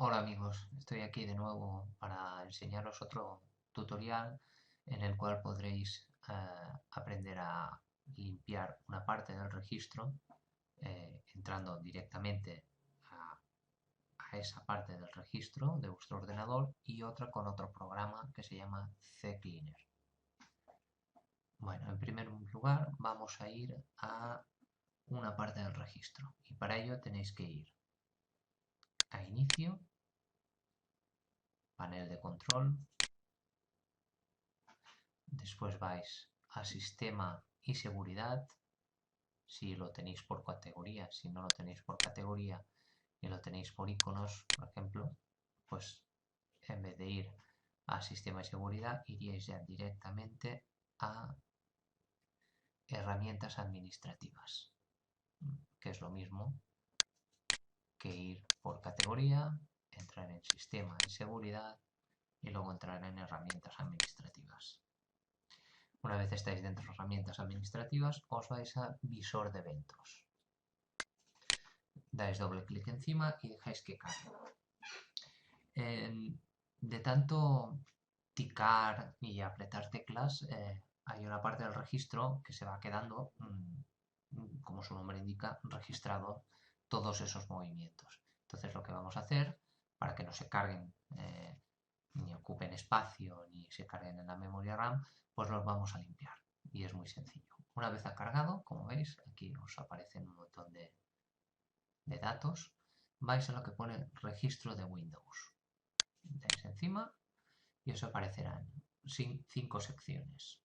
Hola amigos, estoy aquí de nuevo para enseñaros otro tutorial en el cual podréis aprender a limpiar una parte del registro entrando directamente a, a esa parte del registro de vuestro ordenador y otra con otro programa que se llama CCleaner. Bueno, en primer lugar vamos a ir a una parte del registro y para ello tenéis que ir a Inicio, Panel de control. Después vais a Sistema y Seguridad, si lo tenéis por categoría. Si no lo tenéis por categoría y lo tenéis por iconos, por ejemplo, pues en vez de ir a Sistema y Seguridad, iríais ya directamente a Herramientas administrativas, que es lo mismo que ir por categoría, entrar en Sistema y Seguridad y luego entrar en Herramientas administrativas. Una vez estáis dentro de herramientas administrativas, os vais a visor de eventos. Dais doble clic encima y dejáis que cargue. De tanto ticar y apretar teclas, hay una parte del registro que se va quedando, como su nombre indica, registrado todos esos movimientos. Entonces lo que vamos a hacer, para que no se carguen ni ocupen espacio ni se carguen en la memoria RAM, pues los vamos a limpiar. Y es muy sencillo. Una vez ha cargado, como veis, aquí os aparecen un montón de datos, vais a lo que pone registro de Windows. Dais encima y os aparecerán 5 secciones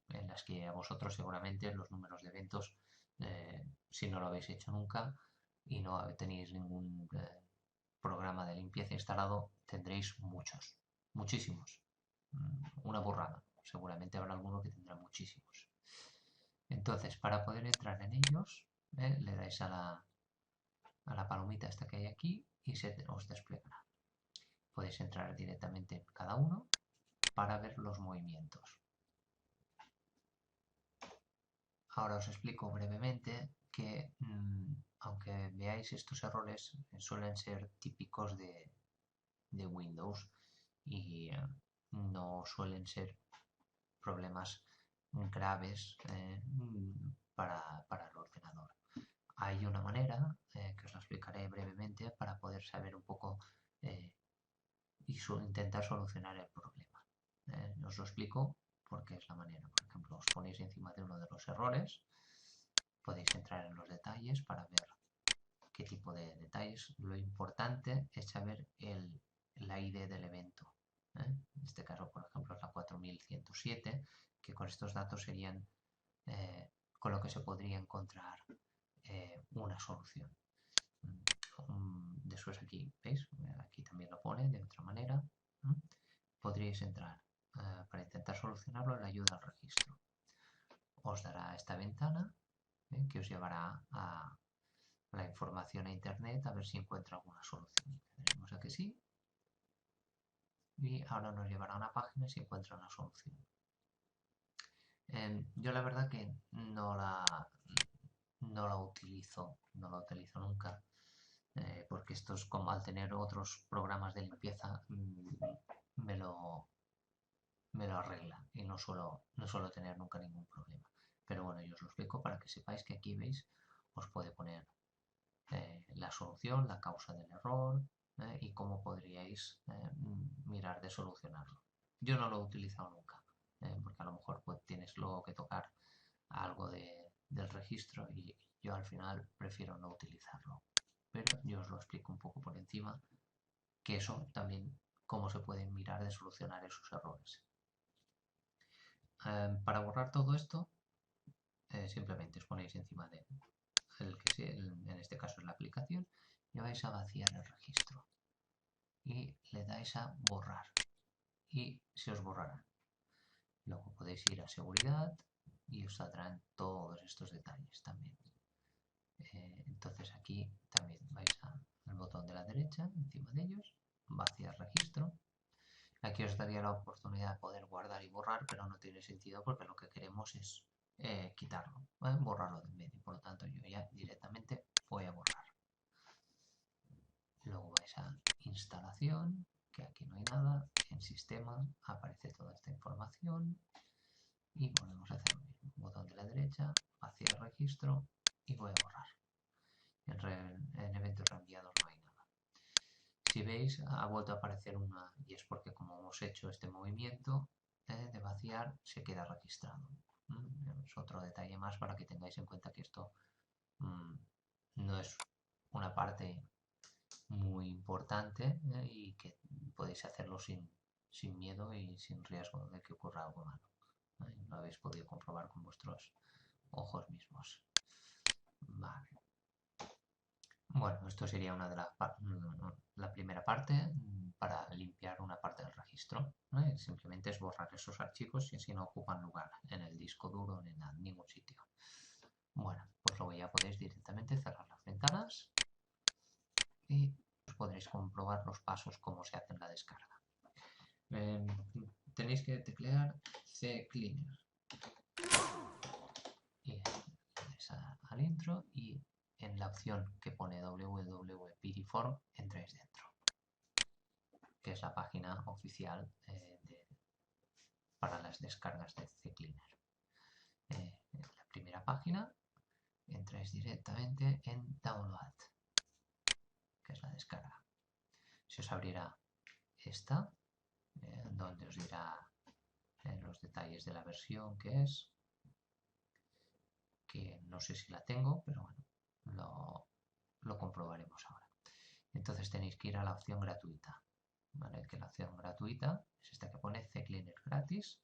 en las que a vosotros seguramente los números de eventos, si no lo habéis hecho nunca y no tenéis ningún programa de limpieza instalado, tendréis muchos, muchísimos. Una burrada. Seguramente habrá alguno que tendrá muchísimos. Entonces, para poder entrar en ellos, le dais a la palomita esta que hay aquí y os desplegará. Podéis entrar directamente en cada uno para ver los movimientos. Ahora os explico brevemente que, aunque veáis estos errores, suelen ser típicos de Windows y no suelen ser problemas graves para el ordenador. Hay una manera, que os la explicaré brevemente, para poder saber un poco y intentar solucionar el problema. Os lo explico porque es la manera. Por ejemplo, os ponéis encima de uno de los errores, podéis entrar en los detalles para ver qué tipo de detalles. Lo importante es saber la ID del evento. En este caso, por ejemplo, es la 4107, que con estos datos serían con lo que se podría encontrar una solución. Después aquí, ¿veis? Aquí también lo pone de otra manera. Podríais entrar para intentar solucionarlo en la ayuda al registro. Os dará esta ventana que os llevará a la información a internet a ver si encuentra alguna solución. Le daremos a que sí. Y ahora nos llevará a una página si encuentra una solución. Yo la verdad que no la utilizo, no la utilizo nunca, porque esto es como al tener otros programas de limpieza, me lo arregla y no suelo tener nunca ningún problema. Pero bueno, yo os lo explico para que sepáis que aquí veis, os puede poner la solución, la causa del error y cómo podríais mirar de solucionarlo. Yo no lo he utilizado nunca, porque a lo mejor pues, tienes luego que tocar algo del registro y yo al final prefiero no utilizarlo. Pero yo os lo explico un poco por encima, que eso también cómo se pueden mirar de solucionar esos errores. Para borrar todo esto, simplemente os ponéis encima de en este caso es la aplicación, y vais a vaciar el registro y le dais a borrar y se os borrará. Luego podéis ir a seguridad y os saldrán todos estos detalles también. Entonces aquí también vais al botón de la derecha, encima de ellos, vaciar registro. Aquí os daría la oportunidad de poder guardar y borrar, pero no tiene sentido porque lo que queremos es quitarlo, borrarlo de en medio. Por lo tanto, yo ya directamente voy a borrar. Luego vais a instalación, que aquí no hay nada, en sistema aparece toda esta información y volvemos a hacer lo mismo. Botón de la derecha, vaciar registro y voy a borrar. En eventos reenviados no hay nada. Si veis, ha vuelto a aparecer una, y es porque como hemos hecho este movimiento de vaciar, se queda registrado. Es otro detalle más para que tengáis en cuenta que esto no es una parte muy importante y que podéis hacerlo sin miedo y sin riesgo de que ocurra algo malo. Lo habéis podido comprobar con vuestros ojos mismos. Vale. Bueno, esto sería una de la primera parte para limpiar una parte del registro. Simplemente es borrar esos archivos y así no ocupan lugar en el disco duro ni en ningún sitio. Bueno, pues luego ya podéis directamente cerrar las ventanas y podréis comprobar los pasos cómo se hace la descarga. Tenéis que teclear CCleaner y al intro y en la opción que pone www.piriform entráis dentro, que es la página oficial para las descargas de CCleaner. En la primera página entráis directamente en Download, que es la descarga. Se os abrirá esta, donde os dirá los detalles de la versión que es, que no sé si la tengo, pero bueno, lo comprobaremos ahora. Entonces tenéis que ir a la opción gratuita, ¿vale? Que la opción gratuita es esta que pone CCleaner gratis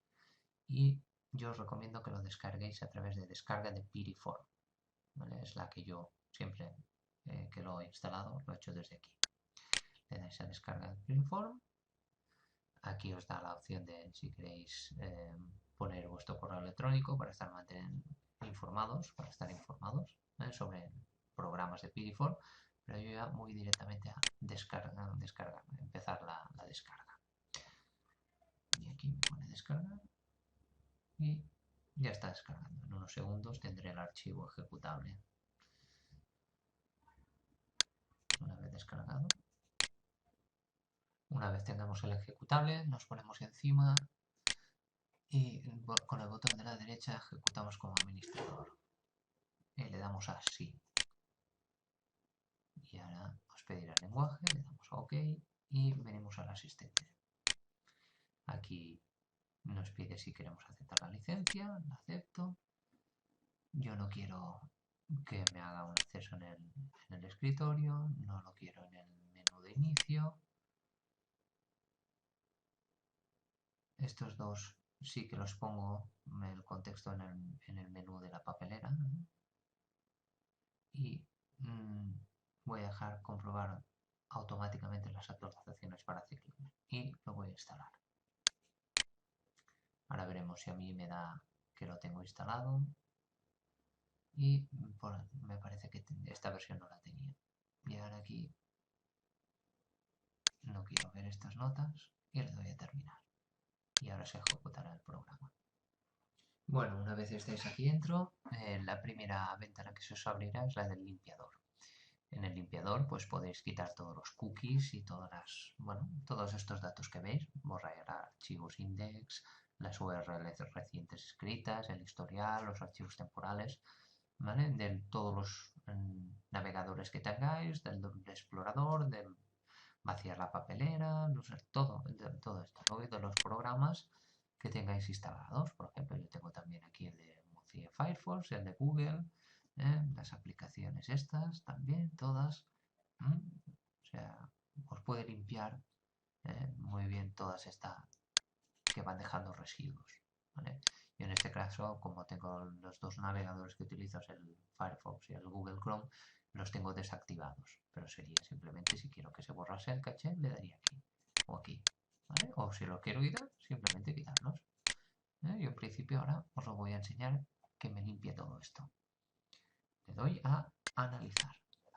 y yo os recomiendo que lo descarguéis a través de descarga de Piriform, ¿vale? Es la que yo siempre que lo he instalado lo he hecho desde aquí. Le dais a descarga de Piriform. Aquí os da la opción de si queréis poner vuestro correo electrónico para estar informados sobre programas de Piriform, pero yo ya voy directamente a descargar, empezar la descarga. Y aquí me pone descargar y ya está descargando. En unos segundos tendré el archivo ejecutable. Una vez descargado, una vez tengamos el ejecutable, nos ponemos encima y con el botón de la derecha ejecutamos como administrador. Y le damos a sí. Y ahora os pedirá el lenguaje, le damos a OK y venimos al asistente. Aquí nos pide si queremos aceptar la licencia, la acepto. Yo no quiero que me haga un acceso en el escritorio, no lo quiero en el menú de inicio. Estos dos sí que los pongo en el contexto en el menú de la papelera. Y voy a dejar comprobar automáticamente las actualizaciones para CCleaner y lo voy a instalar. Ahora veremos si a mí me da que lo tengo instalado y me parece que esta versión no la tenía. Y ahora aquí no quiero ver estas notas y le doy a terminar. Y ahora se ejecutará el programa. Bueno, una vez estéis aquí dentro, la primera ventana que se os abrirá es la del limpiador. En el limpiador pues podéis quitar todos los cookies y todos estos datos que veis, borrar archivos index, las URLs recientes escritas, el historial, los archivos temporales, ¿vale? De todos los navegadores que tengáis, del explorador, de vaciar la papelera, todo esto, luego de los programas que tengáis instalados. Por ejemplo, yo tengo también aquí el de Mozilla Firefox, el de Google, las aplicaciones estas también, todas. O sea, os puede limpiar muy bien todas estas que van dejando residuos, ¿vale? Yo en este caso, como tengo los dos navegadores que utilizo, el Firefox y el Google Chrome, los tengo desactivados, pero sería simplemente si quiero que se borrase el caché, le daría aquí o aquí, ¿vale? O si lo quiero quitar, simplemente quitarlos. Yo en principio ahora os lo voy a enseñar que me limpie todo esto. Le doy a analizar.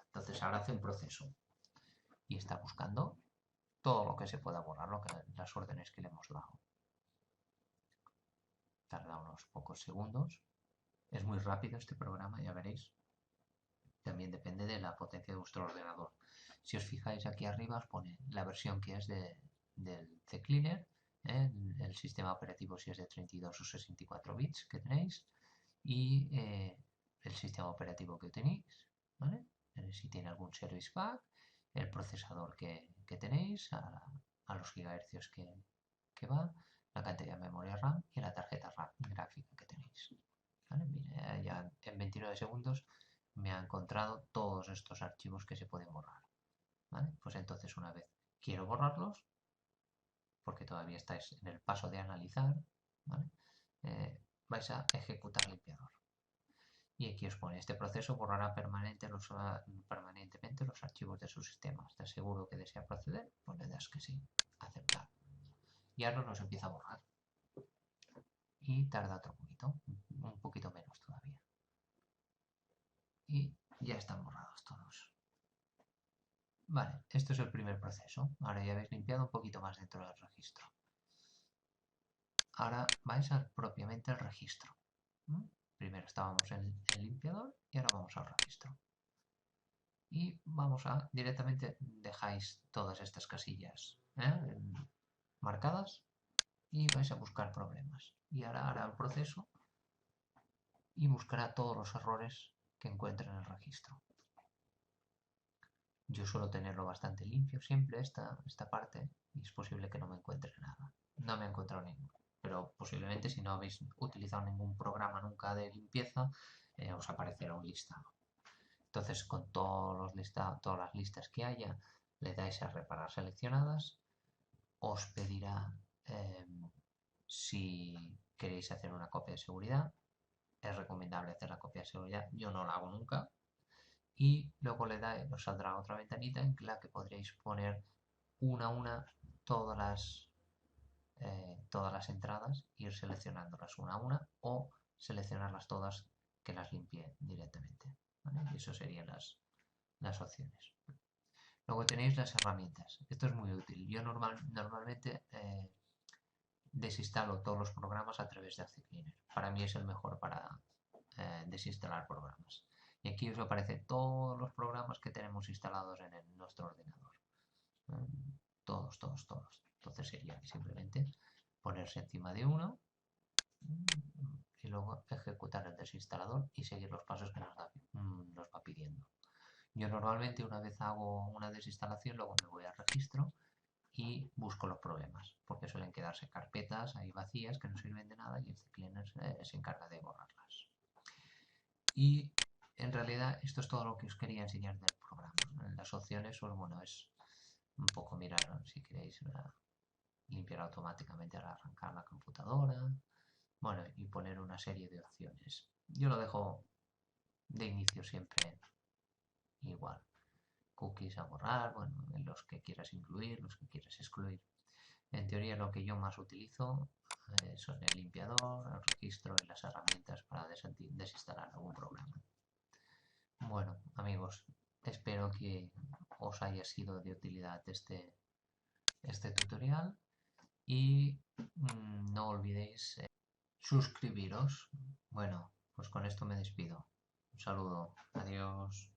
Entonces ahora hace un proceso y está buscando todo lo que se pueda borrar, las órdenes que le hemos dado. Tarda unos pocos segundos. Es muy rápido este programa, ya veréis. También depende de la potencia de vuestro ordenador. Si os fijáis aquí arriba os pone la versión que es del CCleaner, el sistema operativo si es de 32 o 64 bits que tenéis y el sistema operativo que tenéis, ¿vale? Si tiene algún service pack, el procesador que tenéis, a los gigahercios que va, la cantidad de memoria RAM y la tarjeta RAM gráfica que tenéis. ¿Vale? Mira, ya en 29 segundos me ha encontrado todos estos archivos que se pueden borrar. ¿Vale? Pues entonces una vez quiero borrarlos, porque todavía estáis en el paso de analizar, ¿vale? Vais a ejecutar limpiador. Y aquí os pone, este proceso borrará permanentemente los archivos de su sistema. ¿Estás seguro que desea proceder? Pues le das que sí, aceptar. Y ahora nos empieza a borrar. Y tarda otro poquito, un poquito menos todavía. Y ya están borrados todos. Vale, esto es el primer proceso. Ahora ya habéis limpiado un poquito más dentro del registro. Ahora vais propiamente al registro. Primero estábamos en el limpiador y ahora vamos al registro. Y vamos a directamente dejáis todas estas casillas marcadas y vais a buscar problemas. Y ahora hará el proceso y buscará todos los errores que encuentre en el registro. Yo suelo tenerlo bastante limpio siempre esta parte y es posible que no me encuentre nada. No me he encontrado ninguno, pero posiblemente si no habéis utilizado ningún programa nunca de limpieza, os aparecerá un listado. Entonces con todas las listas que haya, le dais a reparar seleccionadas, os pedirá si queréis hacer una copia de seguridad. Es recomendable hacer la copia de seguridad, yo no la hago nunca. Y luego os saldrá otra ventanita en la que podréis poner una a una todas las entradas, ir seleccionándolas una a una o seleccionarlas todas que las limpie directamente. ¿Vale? Y eso serían las opciones. Luego tenéis las herramientas. Esto es muy útil. Yo normalmente desinstalo todos los programas a través de CCleaner. Para mí es el mejor para desinstalar programas. Y aquí os aparecen todos los programas que tenemos instalados en nuestro ordenador. Todos. Entonces sería simplemente ponerse encima de uno y luego ejecutar el desinstalador y seguir los pasos que nos va pidiendo. Yo normalmente una vez hago una desinstalación, luego me voy al registro y busco los problemas, porque suelen quedarse carpetas ahí vacías que no sirven de nada y el CCleaner se encarga de borrarlas. Y en realidad esto es todo lo que os quería enseñar del programa. En las opciones, pues bueno, es un poco mirar si queréis limpiar automáticamente al arrancar la computadora, bueno, y poner una serie de opciones. Yo lo dejo de inicio siempre igual. Cookies a borrar, bueno, los que quieras incluir, los que quieras excluir. En teoría lo que yo más utilizo son el limpiador, el registro y las herramientas para desinstalar algún programa. Bueno, amigos, espero que os haya sido de utilidad este tutorial y no olvidéis suscribiros. Bueno, pues con esto me despido. Un saludo, adiós.